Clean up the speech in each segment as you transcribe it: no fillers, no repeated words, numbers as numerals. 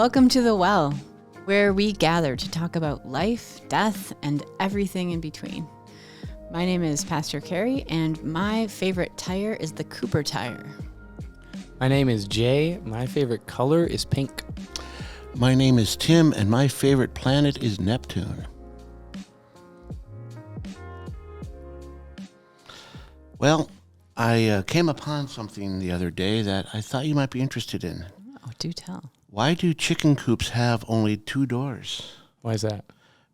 Welcome to The Well, where we gather to talk about life, death, and everything in between. My name is Pastor Carrie, and my favorite tire is the Cooper tire. My name is Jay. My favorite color is pink. My name is Tim, and my favorite planet is Neptune. Well, I came upon something the other day that I thought you might be interested in. Oh, do tell. Why do chicken coops have only 2 doors? Why is that?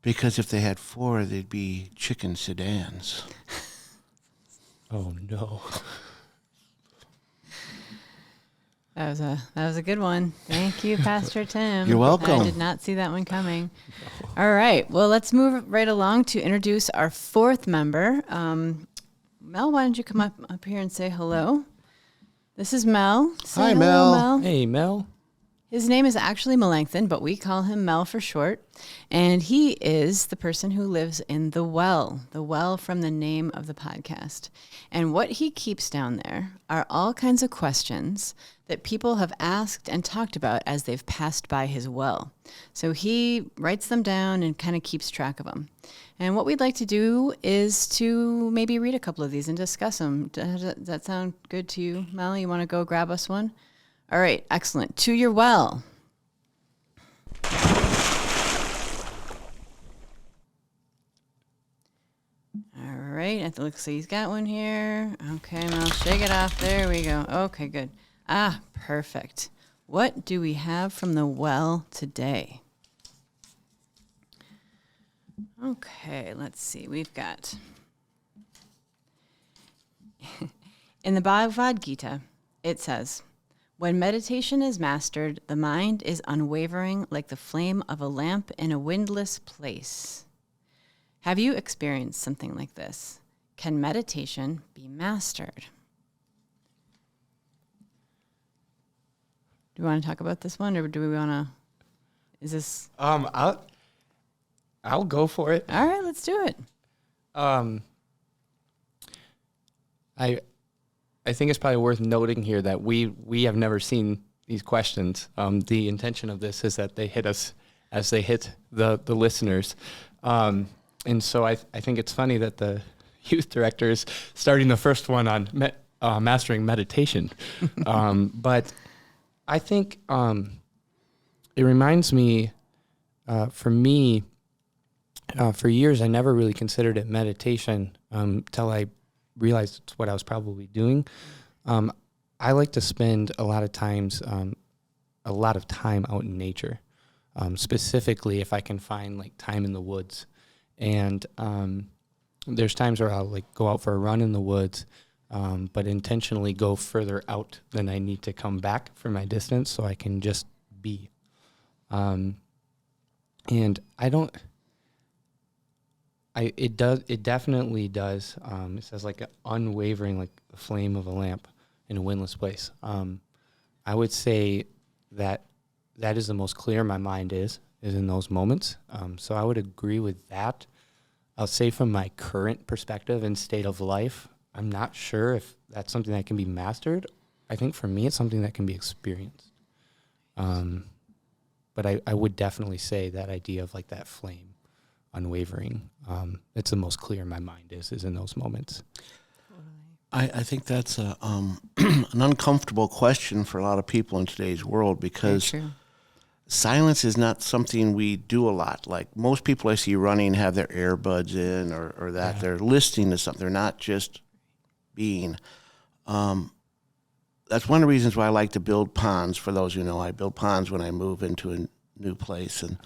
Because if they had 4, they'd be chicken sedans. Oh, no. That was a good one. Thank you, Pastor Tim. You're welcome. I did not see that one coming. All right. Well, let's move right along to introduce our 4th member. Mel, why don't you come up here and say hello? This is Mel. Say Hi, hello, Mel. Hey, Mel. His name is actually Melanchthon, but we call him Mel for short. And he is the person who lives in the well from the name of the podcast. And what he keeps down there are all kinds of questions that people have asked and talked about as they've passed by his well. So he writes them down and kind of keeps track of them. And what we'd like to do is to maybe read a couple of these and discuss them. Does that sound good to you, Mel? You want to go grab us one? All right, excellent. To your well. All right, it looks like he's got one here. Okay, Mel, shake it off. There we go. Okay, good. Ah, perfect. What do we have from the well today? Okay, let's see. We've got in the Bhagavad Gita, it says, when meditation is mastered, the mind is unwavering like the flame of a lamp in a windless place. Have you experienced something like this? Can meditation be mastered? Do we want to talk about this one, or do we want to? Is this? I'll go for it. All right, let's do it. I think it's probably worth noting here that we have never seen these questions. The intention of this is that they hit us as they hit the listeners. And so I think it's funny that the youth director is starting the first one on mastering meditation. But I think it reminds me, for me, for years I never really considered it meditation till I realized it's what I was probably doing. I like to spend a lot of time out in nature, specifically if I can find like time in the woods. And there's times where I'll like go out for a run in the woods, but intentionally go further out than I need to come back for my distance so I can just be. And it definitely does. It says like an unwavering, like the flame of a lamp in a windless place. I would say that is the most clear my mind is in those moments. So I would agree with that. I'll say from my current perspective and state of life, I'm not sure if that's something that can be mastered. I think for me, it's something that can be experienced. But I would definitely say that idea of like that flame, unwavering. It's the most clear my mind is in those moments. I think that's an uncomfortable question for a lot of people in today's world because silence is not something we do a lot. Like most people I see running have their earbuds in or that they're listening to something. They're not just being. That's one of the reasons why I like to build ponds. For those who know, I build ponds when I move into a new place. And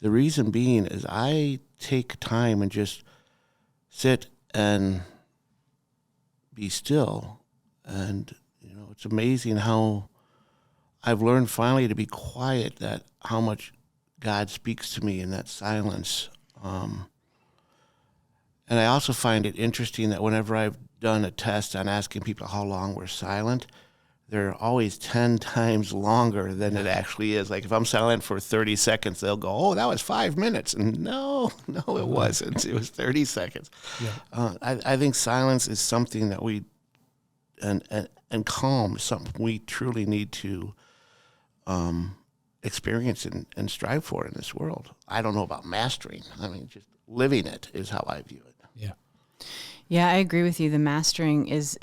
the reason being is I take time and just sit and be still. And, it's amazing how I've learned finally to be quiet, that how much God speaks to me in that silence. And I also find it interesting that whenever I've done a test on asking people how long we're silent, they're always 10 times longer than it actually is. Like if I'm silent for 30 seconds, they'll go, oh, that was 5 minutes. And no, it wasn't. It was 30 seconds. Yeah. I think silence is something that and calm is something we truly need to experience and strive for in this world. I don't know about mastering. I mean, just living it is how I view it. Yeah. Yeah, I agree with you. The mastering is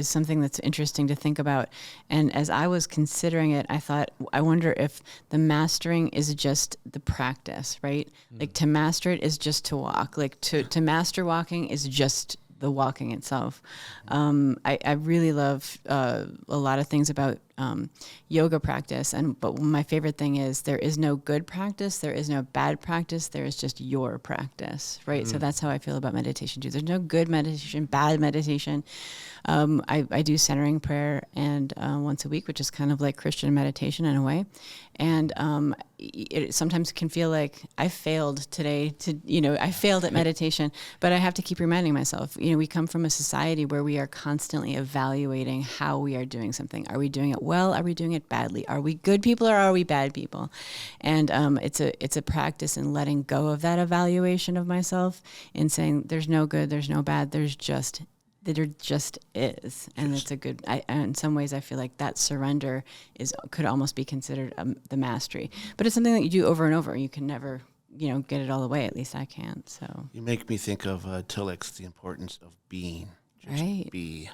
something that's interesting to think about. And as I was considering it, I thought, I wonder if the mastering is just the practice, right? Like to master it is just to walk. Like to master walking is just the walking itself. I really love a lot of things about yoga practice, but my favorite thing is there is no good practice, there is no bad practice, there is just your practice, right? So that's how I feel about meditation too. There's no good meditation, bad meditation. I do centering prayer and once a week, which is kind of like Christian meditation in a way. And it sometimes can feel like I failed today I failed at meditation, but I have to keep reminding myself, we come from a society where we are constantly evaluating how we are doing something. Are we doing it well? Are we doing it badly? Are we good people or are we bad people? And it's a practice in letting go of that evaluation of myself and saying there's no good, there's no bad, there just is. And it's a good, in some ways I feel like that surrender could almost be considered the mastery, but it's something that you do over and over. You can never, get it all the way. At least I can't. So You make me think of Tillich's The Importance of Being. Just Right. be.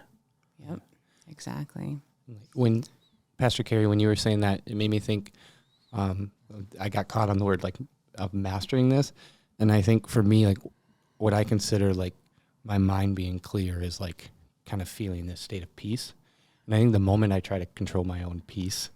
Yep, exactly. When Pastor Carey, when you were saying that, it made me think, I got caught on the word like of mastering this. And I think for me, like what I consider like my mind being clear is like kind of feeling this state of peace. And I think the moment I try to control my own peace,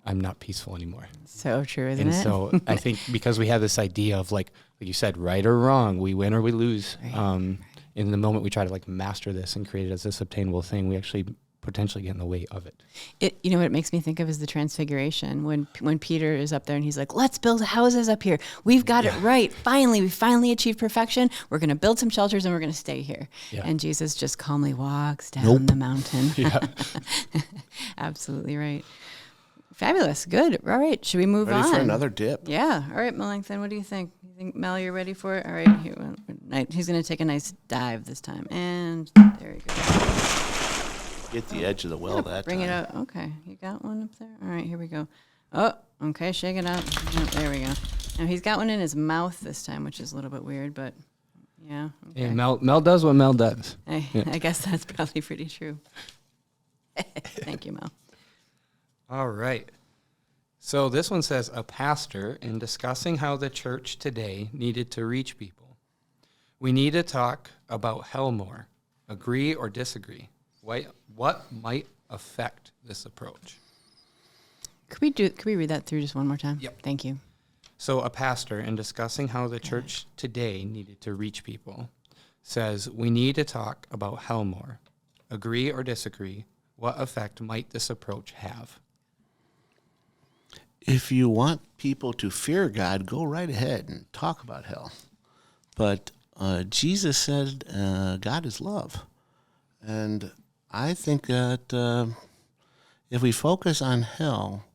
I'm not peaceful anymore. So true, isn't And it? so I think because we have this idea of like you said, right or wrong, we win or we lose. Right. In the moment we try to like master this and create it as this obtainable thing, we actually potentially get in the way of it. What it makes me think of is the Transfiguration when Peter is up there and he's like, let's build houses up here. We've got it right. We finally achieved perfection. We're going to build some shelters and we're going to stay here. Yeah. And Jesus just calmly walks down the mountain. Yeah. Absolutely right. Fabulous. Good. All right. Should we move Ready on? for another dip. Yeah. All right, Melanchthon, what do you think? You think, Mel, you're ready for it? All right. He's going to take a nice dive this time. And there he goes. Hit the edge of the well that Bring time. it up. Okay. You got one up there? All right, here we go. Oh, okay. Shake it up. Oh, there we go. Now he's got one in his mouth this time, which is a little bit weird, but yeah. Okay. And Mel does what Mel does. I guess that's probably pretty true. Thank you, Mel. All right. So this one says, a pastor in discussing how the church today needed to reach people. We need to talk about hell more. Agree or disagree? What might affect this approach? Could we read that through just one more time? Yep. Thank you. So a pastor in discussing how the church today needed to reach people says, we need to talk about hell more. Agree or disagree? What effect might this approach have? If you want people to fear God, go right ahead and talk about hell. But Jesus said God is love. And I think that if we focus on hell,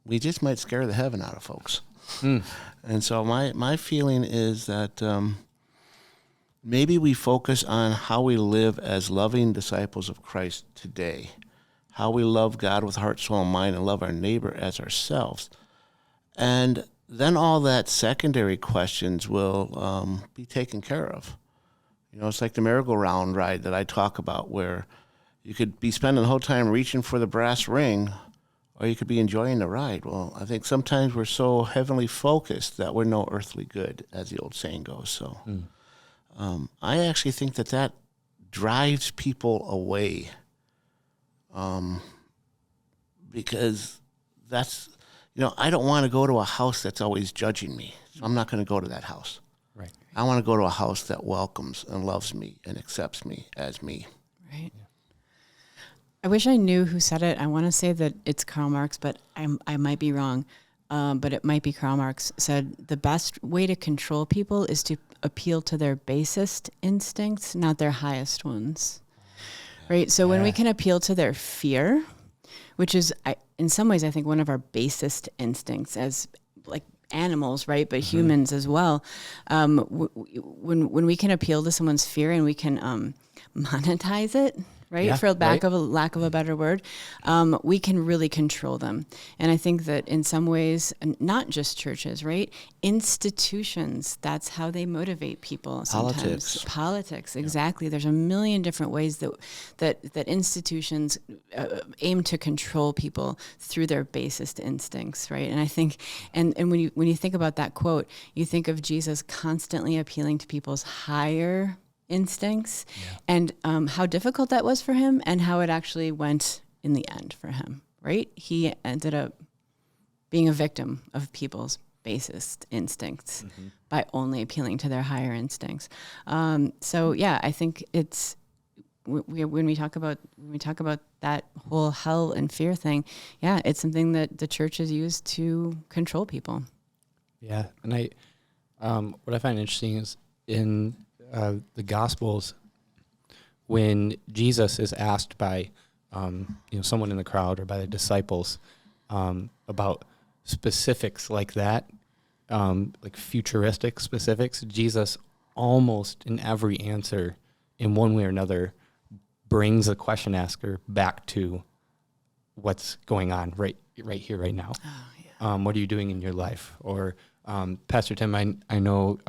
we just might scare the heaven out of folks. And so my feeling is that maybe we focus on how we live as loving disciples of Christ today, how we love God with heart, soul, and mind, and love our neighbor as ourselves. And then all that secondary questions will be taken care of. It's like the merry-go-round ride that I talk about, where you could be spending the whole time reaching for the brass ring, or you could be enjoying the ride. Well, I think sometimes we're so heavenly focused that we're no earthly good, as the old saying goes. So I actually think that drives people away, because that's, I don't want to go to a house that's always judging me. So I'm not going to go to that house. Right. I want to go to a house that welcomes and loves me and accepts me as me. Right. Yeah. I wish I knew who said it. I want to say that it's Karl Marx, but I might be wrong. But it might be Karl Marx said the best way to control people is to appeal to their basest instincts, not their highest ones. Right? So when we can appeal to their fear, which is in some ways I think one of our basest instincts as like animals, right? But humans as well. When we can appeal to someone's fear and we can monetize it, right? Yeah, For lack right. of a better word, we can really control them. And I think that in some ways, not just churches, right? Institutions, that's how they motivate people sometimes. Politics, exactly. There's a million different ways that institutions aim to control people through their basest instincts, right? And I think, and when you think about that quote, you think of Jesus constantly appealing to people's higher instincts, and how difficult that was for him, and how it actually went in the end for him, right? He ended up being a victim of people's basest instincts by only appealing to their higher instincts. So yeah, I think it's when we talk about that whole hell and fear thing, yeah, it's something that the church has used to control people. Yeah, and what I find interesting is in the Gospels, when Jesus is asked by someone in the crowd or by the disciples about specifics like that, like futuristic specifics, Jesus almost in every answer, in one way or another, brings the question asker back to what's going on right here, right now. Oh, yeah. What are you doing in your life? Or Pastor Tim, I know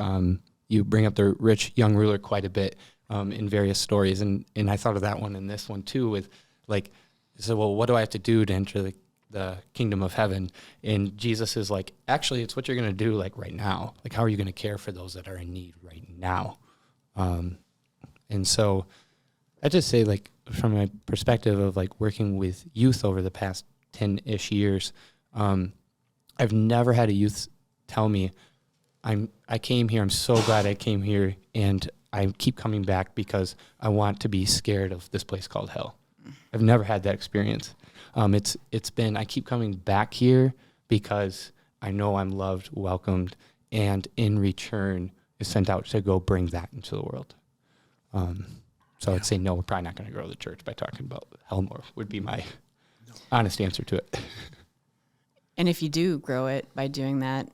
you bring up the rich young ruler quite a bit in various stories, and I thought of that one and this one too, with like, so well, what do I have to do to enter the kingdom of heaven? And Jesus is like, actually, it's what you're going to do like right now. Like, how are you going to care for those that are in need right now? And so I just say, like, from my perspective of like working with youth over the past 10-ish years, I've never had a youth tell me, I came here, I'm so glad I came here, and I keep coming back because I want to be scared of this place called hell. I've never had that experience. It's been, I keep coming back here because I know I'm loved, welcomed, and in return is sent out to go bring that into the world. So I'd say no, we're probably not going to grow the church by talking about hell more, would be my honest answer to it. And if you do grow it by doing that,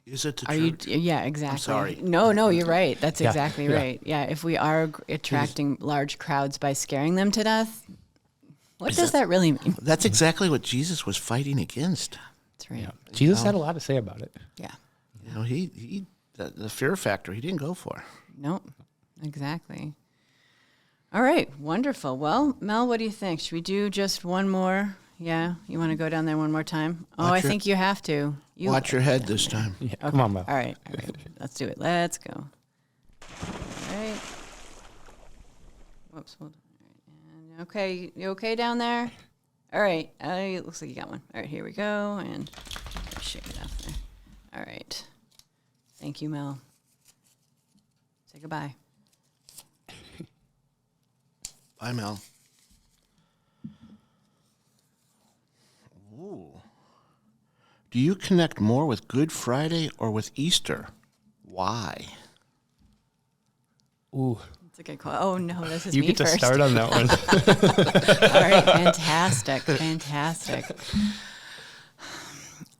Is it the are church? you? Yeah, exactly. I'm sorry. No, you're right. That's Yeah, exactly yeah. right. Yeah, if we are attracting large crowds by scaring them to death, what does that really mean? That's exactly what Jesus was fighting against. That's right. Yeah. Jesus had a lot to say about it. Yeah. You know, the fear factor he didn't go for. Nope. Exactly. All right. Wonderful. Well, Mel, what do you think? Should we do just one more? Yeah. You want to go down there one more time? Oh, I think you have to. Watch your head this time. Yeah, come on, Mel. All right. Let's do it. Let's go. All right. Whoops. Hold on. All right. And okay. You okay down there? All right. It looks like you got one. All right. Here we go. And shake it off there. All right. Thank you, Mel. Say goodbye. Bye, Mel. Ooh. Do you connect more with Good Friday or with Easter? Why? Ooh, That's a good call. Oh, no, this is you me get to first. start on that one. All right, fantastic.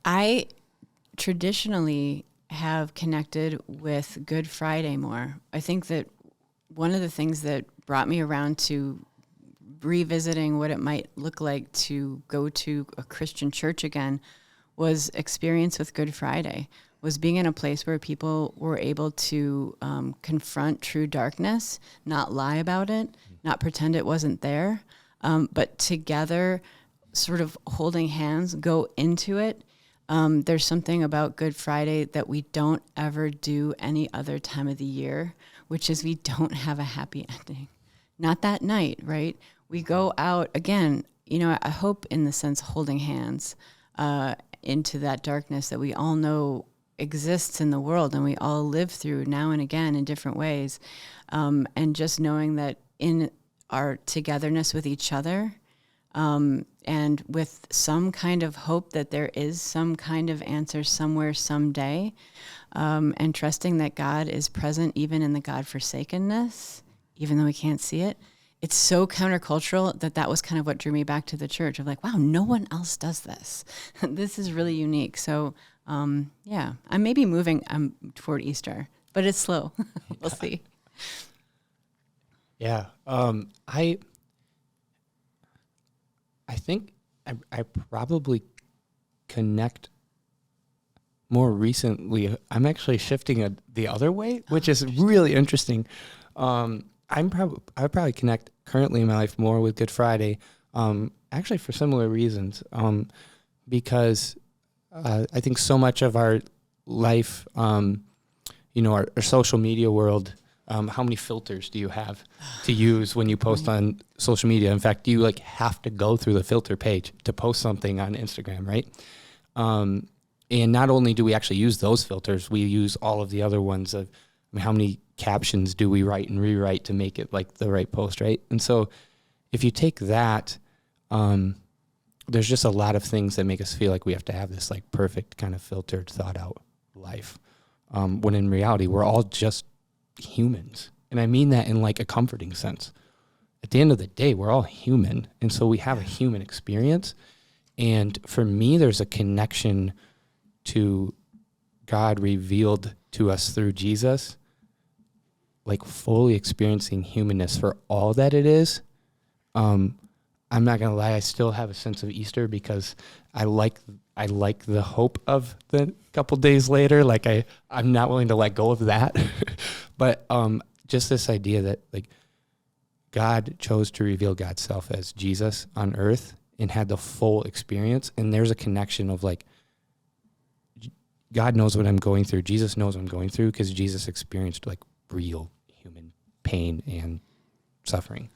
I traditionally have connected with Good Friday more. I think that one of the things that brought me around to revisiting what it might look like to go to a Christian church again was experience with Good Friday, was being in a place where people were able to confront true darkness, not lie about it, not pretend it wasn't there, but together, sort of holding hands, go into it. There's something about Good Friday that we don't ever do any other time of the year, which is we don't have a happy ending. Not that night, right? We go out again, I hope in the sense holding hands into that darkness that we all know exists in the world and we all live through now and again in different ways. And just knowing that in our togetherness with each other, and with some kind of hope that there is some kind of answer somewhere someday, and trusting that God is present even in the God-forsakenness, even though we can't see it. It's so countercultural that was kind of what drew me back to the church of like, wow, no one else does this. This is really unique. So, yeah, I may be moving toward Easter, but it's slow. We'll see. Yeah. I think I probably connect more recently. I'm actually shifting the other way, which is really interesting. I probably connect currently in my life more with Good Friday, actually for similar reasons, because I think so much of our life, our social media world, how many filters do you have to use when you post on social media? In fact, you have to go through the filter page to post something on Instagram, right? And not only do we actually use those filters, we use all of the other ones of how many captions do we write and rewrite to make it like the right post, right? And so if you take that, there's just a lot of things that make us feel like we have to have this like perfect kind of filtered, thought out life. When in reality, we're all just humans. And I mean that in like a comforting sense. At the end of the day, we're all human. And so we have a human experience. And for me, there's a connection to God revealed to us through Jesus, like fully experiencing humanness for all that it is. I'm not going to lie, I still have a sense of Easter because I like the hope of the couple days later. Like I'm not willing to let go of that. But just this idea that like God chose to reveal God's self as Jesus on earth and had the full experience. And there's a connection of like, God knows what I'm going through. Jesus knows what I'm going through because Jesus experienced like real human pain and suffering.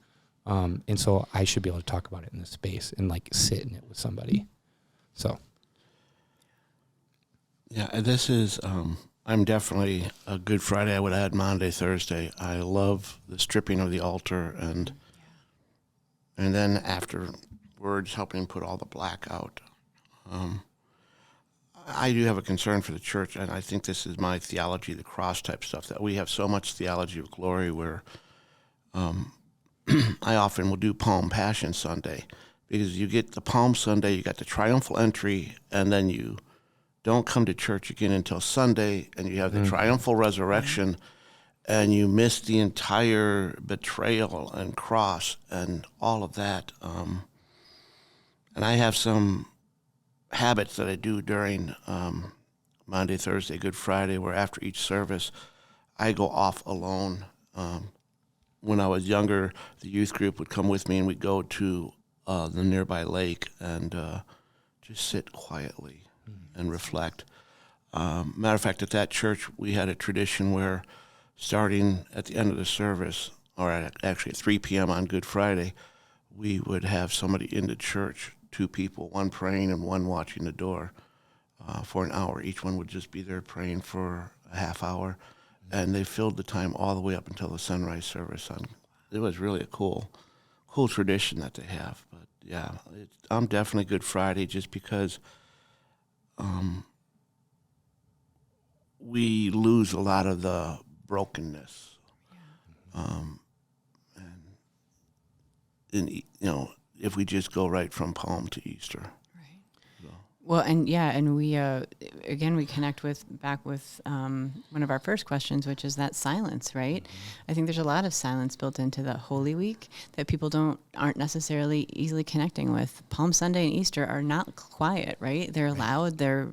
And so I should be able to talk about it in this space and like sit in it with somebody. So. Yeah, this is, I'm definitely a Good Friday. I would add Maundy, Thursday. I love the stripping of the altar and then afterwards helping put all the black out. I do have a concern for the church, and I think this is my theology, the cross type stuff, that we have so much theology of glory where I often will do Palm Passion Sunday because you get the Palm Sunday, you got the triumphal entry, and then you don't come to church again until Sunday, and you have the triumphal resurrection, and you miss the entire betrayal and cross and all of that. And I have some habits that I do during Monday, Thursday, Good Friday, where after each service, I go off alone. When I was younger, the youth group would come with me, and we'd go to the nearby lake and just sit quietly and reflect. Matter of fact, at that church, we had a tradition where starting at the end of the service, or actually at 3 p.m. on Good Friday, we would have somebody in the church, 2 people, one praying and one watching the door for an hour. Each one would just be there praying for a half hour, and they filled the time all the way up until the sunrise service. It was really a cool tradition that they have. But yeah, I'm definitely Good Friday just because we lose a lot of the brokenness, and if we just go right from Palm to Easter. Well, and we again we connect back with one of our first questions, which is that silence, right? I think there's a lot of silence built into the Holy Week that people aren't necessarily easily connecting with. Palm Sunday and Easter are not quiet, right? They're loud, they're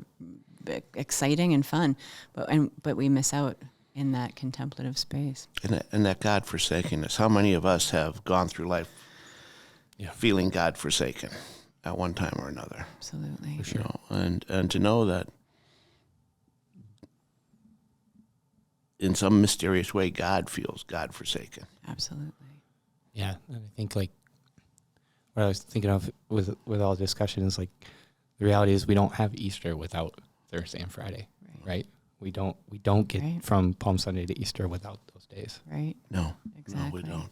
exciting and fun, but we miss out in that contemplative space. And that God-forsakenness. How many of us have gone through life feeling God-forsaken at one time or another? Absolutely. For sure. And to know that in some mysterious way God feels God-forsaken. Absolutely. Yeah, and I think like what I was thinking of with all the discussion is like the reality is we don't have Easter without Thursday and Friday, right? We don't get from Palm Sunday to Easter without those days. Right. No. Exactly. No, we don't.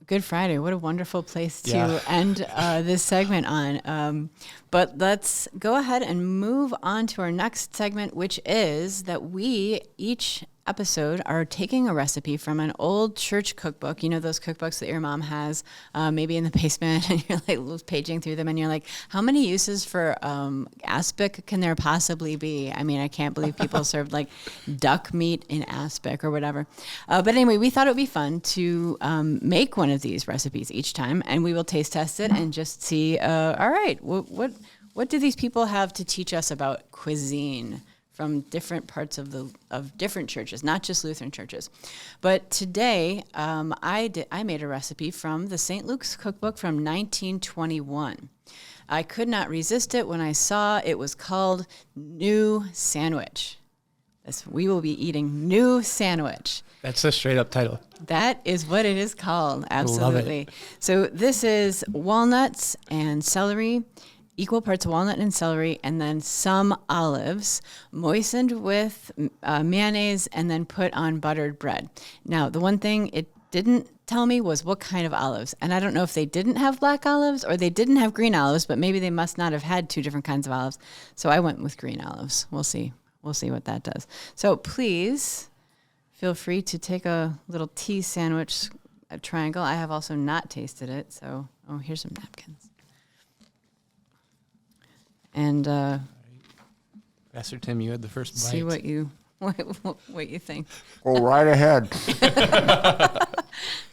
Good Friday. What a wonderful place to end this segment on. But let's go ahead and move on to our next segment, which is that we each episode are taking a recipe from an old church cookbook. You know, those cookbooks that your mom has maybe in the basement, and you're like paging through them and you're like, how many uses for aspic can there possibly be? I mean, I can't believe people served like duck meat in aspic or whatever. But anyway, we thought it would be fun to make one of these recipes each time, and we will taste test it and just see, all right, what do these people have to teach us about cuisine from different parts of different churches, not just Lutheran churches. But today, I made a recipe from the St. Luke's Cookbook from 1921. I could not resist it when I saw it was called New Sandwich. We will be eating New Sandwich. That's a straight up title. That is what it is called. Absolutely. Love it. So this is walnuts and celery, equal parts walnut and celery, and then some olives moistened with mayonnaise and then put on buttered bread. Now, the one thing it didn't tell me was what kind of olives. And I don't know if they didn't have black olives or they didn't have green olives, but maybe they must not have had two different kinds of olives. So I went with green olives. We'll see. We'll see what that does. So please feel free to take a little tea sandwich, a triangle. I have also not tasted it. So, here's some napkins. And Pastor Tim, you had the first bite. see what you think. Go right ahead.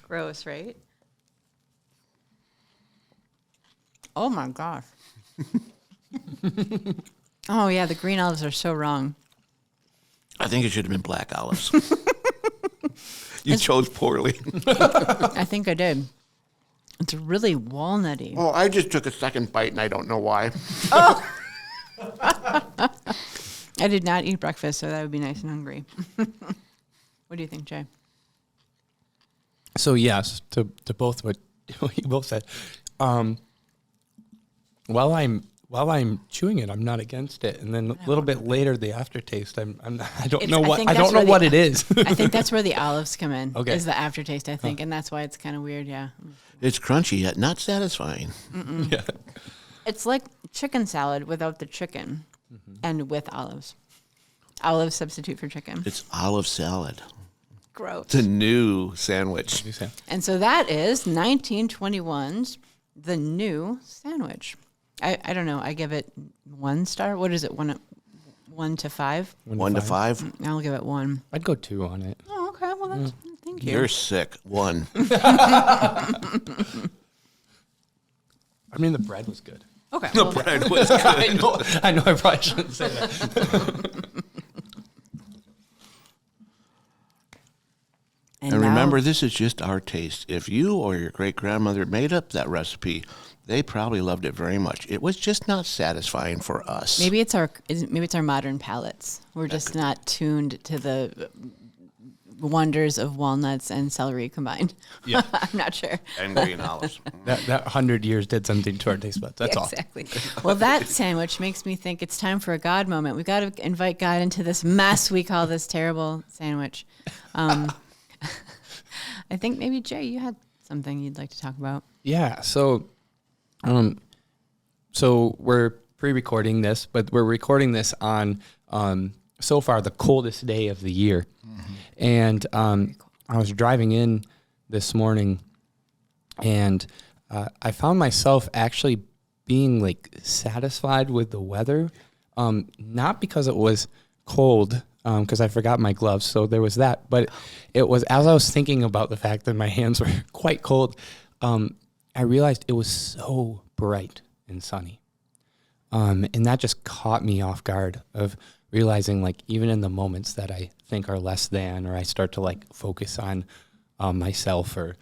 Gross, right? Oh my gosh. Oh yeah, the green olives are so wrong. I think it should have been black olives. You chose poorly. I think I did. It's really walnutty. Oh, I just took a second bite and I don't know why. I did not eat breakfast, so that would be nice and hungry. What do you think, Jay? So yes, to both what you both said. While I'm chewing it, I'm not against it, and then a little bit later, the aftertaste, I don't know what it is. I think that's where the olives come in. Okay. Is the aftertaste, I think, and that's why it's kind of weird. Yeah. It's crunchy yet not satisfying. Yeah. It's like chicken salad without the chicken, and with olives. Olives substitute for chicken. It's olive salad. Gross. It's a new sandwich. And so that is 1921's The New Sandwich. I don't know. I give it 1 star. What is it? 1 to 5? 1 to 5? I'll give it 1. I'd go 2 on it. Oh, okay. Well, that's thank you. You're sick. 1. I mean, the bread was good. Okay. The well, bread was good. I know. I probably shouldn't say that. And remember, this is just our taste. If you or your great-grandmother made up that recipe, they probably loved it very much. It was just not satisfying for us. maybe it's our modern palates. We're just not tuned to the wonders of walnuts and celery combined. Yeah. I'm not sure. And green olives. That 100 years did something to our taste buds. That's all. Exactly. Well, that sandwich makes me think it's time for a God moment. We've got to invite God into this mess we call this terrible sandwich. I think maybe, Jay, you had something you'd like to talk about. Yeah. So we're pre-recording this, but we're recording this on so far the coldest day of the year. Mm-hmm. And I was driving in this morning, and I found myself actually being like satisfied with the weather, not because it was cold, because I forgot my gloves, so there was that. But it was as I was thinking about the fact that my hands were quite cold, I realized it was so bright and sunny. And that just caught me off guard of realizing, like, even in the moments that I think are less than, or I start to like focus on myself, or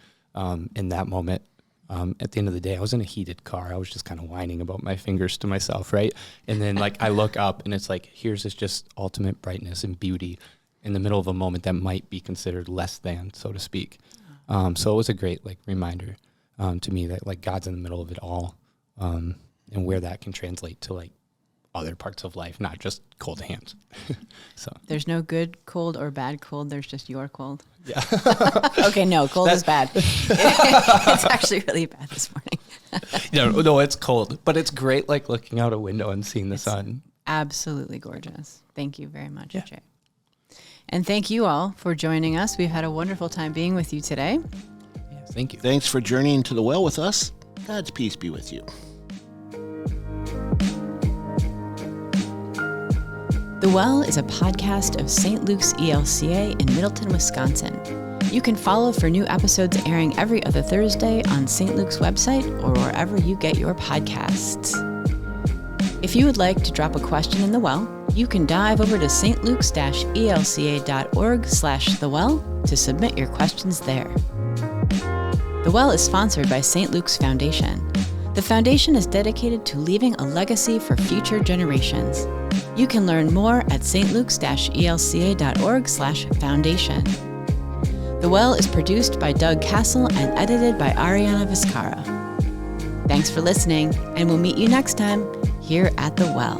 in that moment, at the end of the day, I was in a heated car. I was just kind of whining about my fingers to myself, right? And then like I look up and it's like, here's this just ultimate brightness and beauty in the middle of a moment that might be considered less than, so to speak. So it was a great like reminder to me that like God's in the middle of it all, and where that can translate to like other parts of life, not just cold hands. So There's no good cold or bad cold. There's just your cold. yeah. Okay, no, cold is bad. It's actually really bad this morning. No, it's cold, but it's great like looking out a window and seeing the sun. Absolutely gorgeous. Thank you very much, Yeah. Jay. And thank you all for joining us. We've had a wonderful time being with you today. Yeah, thank you. Thanks for journeying to the well with us. God's peace be with you. The Well is a podcast of St. Luke's ELCA in Middleton, Wisconsin. You can follow for new episodes airing every other Thursday on St. Luke's website or wherever you get your podcasts. If you would like to drop a question in the Well, you can dive over to stlukes-elca.org/thewell to submit your questions there. The Well is sponsored by St. Luke's Foundation. The foundation is dedicated to leaving a legacy for future generations. You can learn more at stlukes-elca.org/foundation. The Well is produced by Doug Castle and edited by Ariana Vizcara. Thanks for listening, and we'll meet you next time here at The Well.